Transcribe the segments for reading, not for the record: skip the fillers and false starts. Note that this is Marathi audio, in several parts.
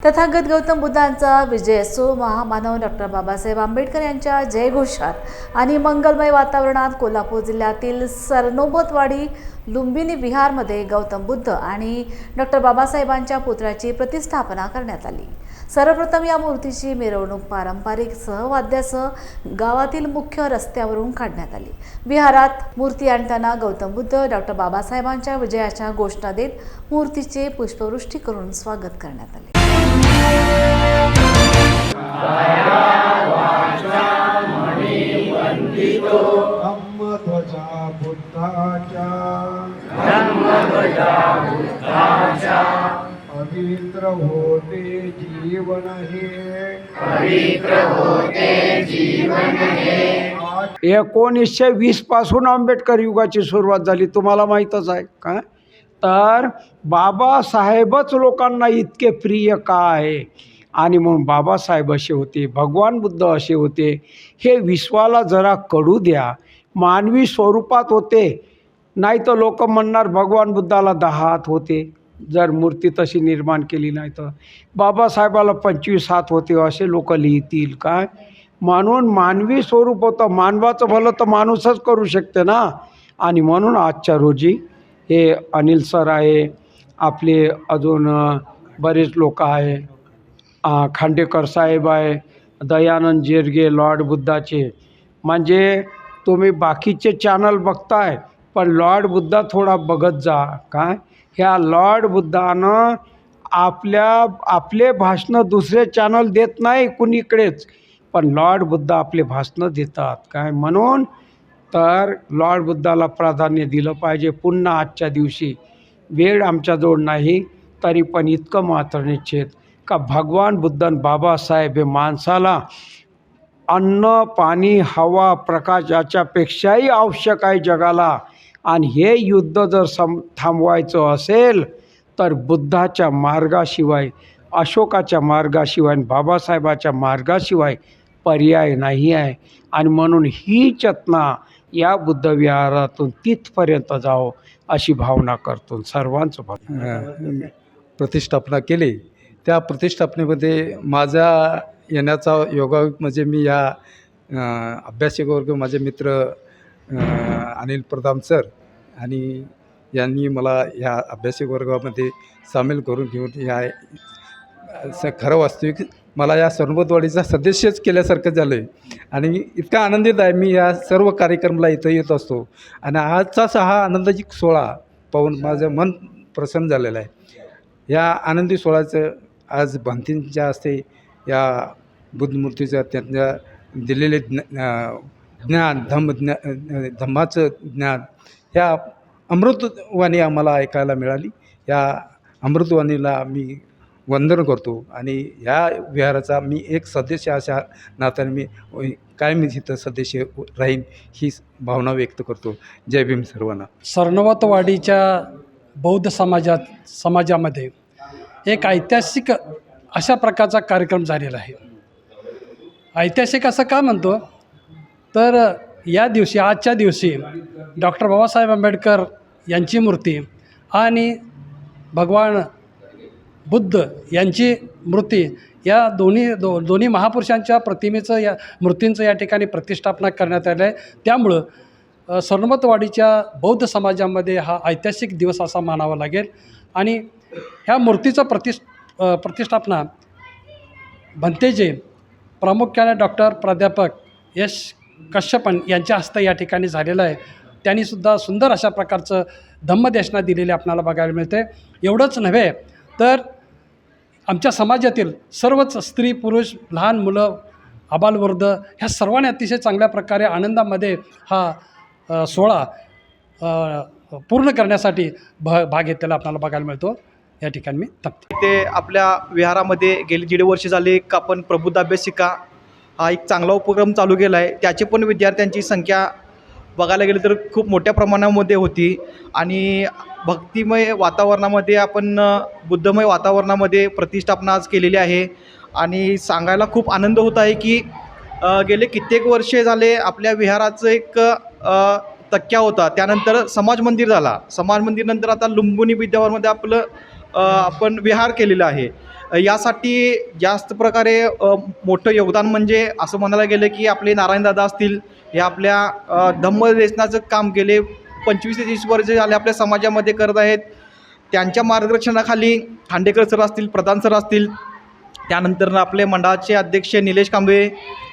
तथागत गौतम बुद्धांचा विजय असो, महामानव डॉक्टर बाबासाहेब आंबेडकर यांच्या जयघोषात आणि मंगलमय वातावरणात कोल्हापूर जिल्ह्यातील सरनोबतवाडी लुंबिनी विहारमध्ये गौतम बुद्ध आणि डॉक्टर बाबासाहेबांच्या पुतळ्याची प्रतिष्ठापना करण्यात आली। सर्वप्रथम या मूर्तीची मिरवणूक पारंपरिक सहवाद्यासह गावातील मुख्य रस्त्यावरून काढण्यात आली। विहारात मूर्ती आणताना गौतम बुद्ध डॉक्टर बाबासाहेबांच्या विजयाच्या घोषणा देत मूर्तीचे पुष्पवृष्टी करून स्वागत करण्यात आले। पवित्र होते जीवन हे 1920 पासून आंबेडकर युगाची सुरुवात झाली, तुम्हाला माहीतच आहे का? तर बाबासाहेबच लोकांना इतके प्रिय का आहे आणि म्हणून बाबासाहेब असे होते, भगवान बुद्ध असे होते, हे विश्वाला जरा कळू द्या। मानवी स्वरूपात होते, नाही तर लोक म्हणणार भगवान बुद्धाला 10 हात होते जर मूर्ती तशी निर्माण केली नाही तर, बाबासाहेबाला 25 हात होते असे लोक लिहितील काय? म्हणून मानवी स्वरूप होतं, मानवाचं भलं तर माणूसच करू शकते ना। आणि म्हणून आजच्या रोजी हे अनिल सर आहे, आपले अजून बरेच लोक आहे, खांडेकर साहेब आहे, दयानंद जिरगे लॉर्ड बुद्धाचे, म्हणजे तुम्ही बाकीचे चॅनल बघताय पण लॉर्ड बुद्धा थोडा बघत जा काय? ह्या लॉर्ड बुद्धानं आपले भाषणं दुसरे चॅनल देत नाही कुणीकडेच, पण लॉर्ड बुद्ध आपले भाषणं देतात काय? म्हणून तर लॉर्ड बुद्धाला प्राधान्य दिलं पाहिजे। पुन्हा आजच्या दिवशी वेळ आमच्याजवळ नाही तरी पण इतकं मात्र निश्चित का भगवान बुद्ध बाबासाहेब हे माणसाला अन्न पाणी हवा प्रकाश याच्यापेक्षाही आवश्यक आहे जगाला। आणि हे युद्ध जर थांबवायचं असेल तर बुद्धाच्या मार्गाशिवाय, अशोकाच्या मार्गाशिवाय, बाबासाहेबाच्या मार्गाशिवाय पर्याय नाही आहे। आणि म्हणून ही चेतना या बुद्ध विहारातून तिथपर्यंत जावं अशी भावना करतो। सर्वांचं प्रतिष्ठापना केली, त्या प्रतिष्ठापनेमध्ये माझा येण्याचा योगायोग म्हणजे मी या अभ्यासिक वर्ग माझे मित्र अनिल प्रधान सर आणि यांनी मला या अभ्यासिक वर्गामध्ये सामील करून घेऊन या खरं वास्तविक मला या सरनोबतवाडीचा सदस्यच केल्यासारखं झालं आहे। आणि इतका आनंदित आहे मी या सर्व कार्यक्रमाला इथं येत असतो आणि आजचाच हा आनंदाची सोहळा पाहून माझं मन प्रसन्न झालेलं आहे। या आनंदी सोहळ्याचं आज भंतींच्या हस्ते या बुद्धमूर्तीचं त्यांच्या दिलेले ज्ञान धम्माचं ज्ञान ह्या अमृतवाणी आम्हाला ऐकायला मिळाली। या अमृतवाणीला मी वंदन करतो आणि ह्या विहाराचा मी एक सदस्य अशा नात्याने मी कायम इथं सदस्य राहीन ही भावना व्यक्त करतो। जय भीम सर्वांना। सरनोबतवाडीच्या बौद्ध समाजामध्ये एक ऐतिहासिक अशा प्रकारचा कार्यक्रम झालेला आहे। ऐतिहासिक असं का म्हणतो तर या दिवशी, आजच्या दिवशी डॉक्टर बाबासाहेब आंबेडकर यांची मूर्ती आणि भगवान बुद्ध यांची मूर्ती या दोन्ही महापुरुषांच्या प्रतिमेचं या मूर्तींचं या ठिकाणी प्रतिष्ठापना करण्यात आलं आहे। त्यामुळं सरनोबतवाडीच्या बौद्ध समाजामध्ये हा ऐतिहासिक दिवस असा मानावा लागेल। आणि ह्या मूर्तीचं प्रतिष्ठापना भंतेजे प्रामुख्याने डॉक्टर प्राध्यापक एस कश्यपन यांच्या हस्ते या ठिकाणी झालेलं आहे। त्यांनीसुद्धा सुंदर अशा प्रकारचं धम्मदेशना दिलेले आपल्याला बघायला मिळते। एवढंच नव्हे तर आमच्या समाजातील सर्वच स्त्री पुरुष लहान मुलं आबालवृद्ध ह्या सर्वांनी अतिशय चांगल्या प्रकारे आनंदामध्ये हा सोहळा पूर्ण करण्यासाठी भाग घेतलेला आपल्याला बघायला मिळतो। या ठिकाणी मी थांबते। ते आपल्या विहारामध्ये गेली 1.5 वर्ष झाले एक आपण प्रबुद्ध अभ्यासिका हा एक चांगला उपक्रम चालू केला आहे। त्याचे पण विद्यार्थ्यांची संख्या बघायला गेली तर खूप मोठ्या प्रमाणामध्ये होती आणि भक्तिमय वातावरणामध्ये आपण बुद्धमय वातावरणामध्ये प्रतिष्ठापना आज केलेली आहे। आणि सांगायला खूप आनंद होत आहे की गेले कित्येक वर्षे झाले आपल्या विहाराचं एक तक्क्या होता, त्यानंतर समाज मंदिर झाला, समाज मंदिर नंतर आता लुंबिनी विद्यावारमध्ये आपलं आपण विहार केलेला आहे। यासाठी जास्त प्रकारे मोठं योगदान म्हणजे असं म्हणायला गेलं की आपले नारायणदादा असतील, हे आपल्या धम्मदेशनाचं काम गेले 25 ते 30 वर्ष झाले आपल्या समाजामध्ये करत आहेत. त्यांच्या मार्गदर्शनाखाली खांडेकर सर असतील, प्रधान सर असतील, त्यानंतर आपले मंडळाचे अध्यक्ष निलेश कांबळे,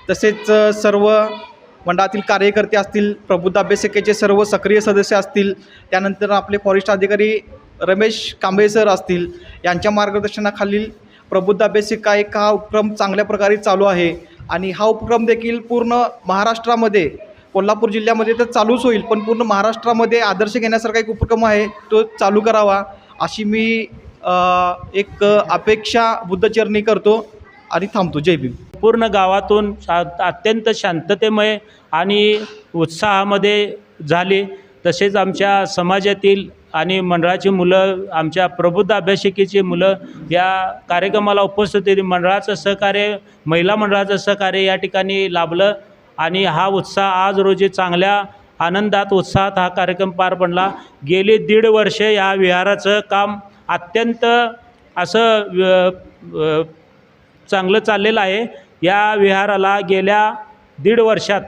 तसेच सर्व मंडळातील कार्यकर्ते असतील, प्रबुद्ध अभ्यासिकेचे सर्व सक्रिय सदस्य असतील, त्यानंतर आपले फॉरेस्ट अधिकारी रमेश कांबळे सर असतील, यांच्या मार्गदर्शनाखालील प्रबुद्ध अभ्यासिका एक हा उपक्रम चांगल्या प्रकारे चालू आहे. आणि हा उपक्रम देखील पूर्ण महाराष्ट्रामध्ये, कोल्हापूर जिल्ह्यामध्ये तर चालूच होईल, पण पूर्ण महाराष्ट्रामध्ये आदर्श घेण्यासारखा एक उपक्रम आहे, तो चालू करावा अशी मी एक अपेक्षा बुद्धचरणी करतो आणि थांबतो. जय भीम. पूर्ण गावातून अत्यंत शांततेमय आणि उत्साहामध्ये झाले. तसेच आमच्या समाजातील आणि मंडळाची मुलं, आमच्या प्रबुद्ध अभ्यासिकेची मुलं या कार्यक्रमाला उपस्थित होती. मंडळाचं सहकार्य, महिला मंडळाचं सहकार्य या ठिकाणी लाभलं आणि हा उत्साह आज रोजी चांगल्या आनंदात, उत्साहात हा कार्यक्रम पार पडला. गेली 1.5 वर्ष या विहाराचं काम अत्यंत असं चांगलं चाललेलं आहे. या विहाराला गेल्या 1.5 वर्षात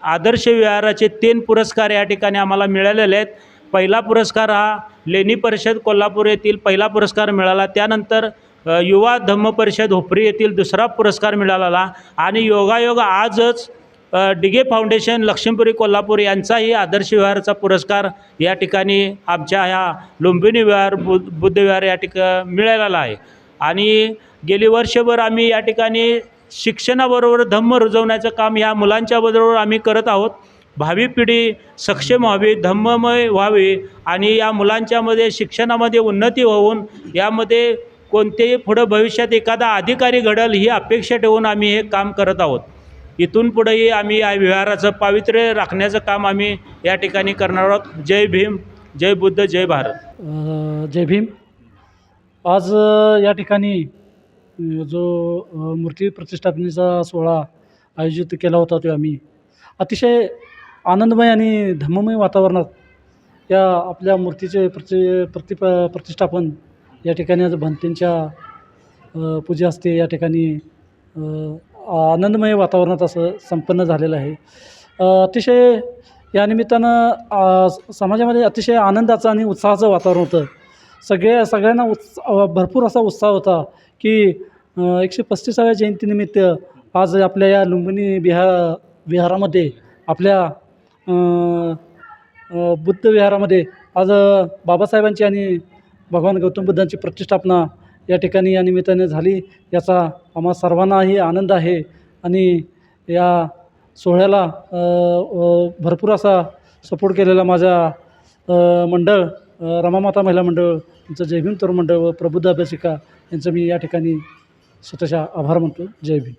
आदर्श विहाराचे 3 पुरस्कार या ठिकाणी आम्हाला मिळालेले आहेत. पहिला पुरस्कार हा लेणी परिषद कोल्हापूर येथील पहिला पुरस्कार मिळाला. त्यानंतर युवा धम्म परिषद हुपरी येथील 2रा पुरस्कार मिळाला आणि योगायोग आजच डिगे फाउंडेशन लक्ष्मीपुरी कोल्हापूर यांचाही आदर्श विहाराचा पुरस्कार या ठिकाणी आमच्या ह्या लुंबिनी विहार बुद्ध विहार या ठिकाणी मिळालेला आहे. आणि गेली वर्षभर आम्ही या ठिकाणी शिक्षणाबरोबर धम्म रुजवण्याचं काम ह्या मुलांच्या बरोबर आम्ही करत आहोत. भावी पिढी सक्षम व्हावी, धम्ममय व्हावी आणि या मुलांच्यामध्ये शिक्षणामध्ये उन्नती होऊन यामध्ये कोणतेही पुढं भविष्यात एखादा अधिकारी घडेल ही अपेक्षा ठेवून आम्ही हे काम करत आहोत. इथून पुढेही आम्ही या विहाराचं पावित्र्य राखण्याचं काम आम्ही या ठिकाणी करणार आहोत. जय भीम, जय बुद्ध, जय भारत. जय भीम. आज या ठिकाणी जो मूर्ती प्रतिष्ठापनेचा सोहळा आयोजित केला होता तो आम्ही अतिशय आनंदमय आणि धम्ममय वातावरणात या आपल्या मूर्तीचे प्रतिष्ठापन या ठिकाणी आज भंतेंच्या पूजा असते. या ठिकाणी आनंदमय वातावरणात असं संपन्न झालेलं आहे. अतिशय या निमित्तानं समाजामध्ये अतिशय आनंदाचं आणि उत्साहाचं वातावरण होतं. सगळ्यांना भरपूर असा उत्साह होता की 135व्या जयंतीनिमित्त आज आपल्या या लुंबिनी विहारामध्ये आपल्या बुद्ध विहारामध्ये आज बाबासाहेबांची आणि भगवान गौतम बुद्धांची प्रतिष्ठापना या ठिकाणी या निमित्ताने झाली. याचा आम्हा सर्वांनाही आनंद आहे आणि या सोहळ्याला भरपूर असा सपोर्ट केलेला माझा मंडळ रमामाता महिला मंडळ, यांचं जय भीम तरुण मंडळ व प्रबुद्ध अभ्यासिका यांचं मी या ठिकाणी स्वतःच्या आभार मानतो. जय भीम.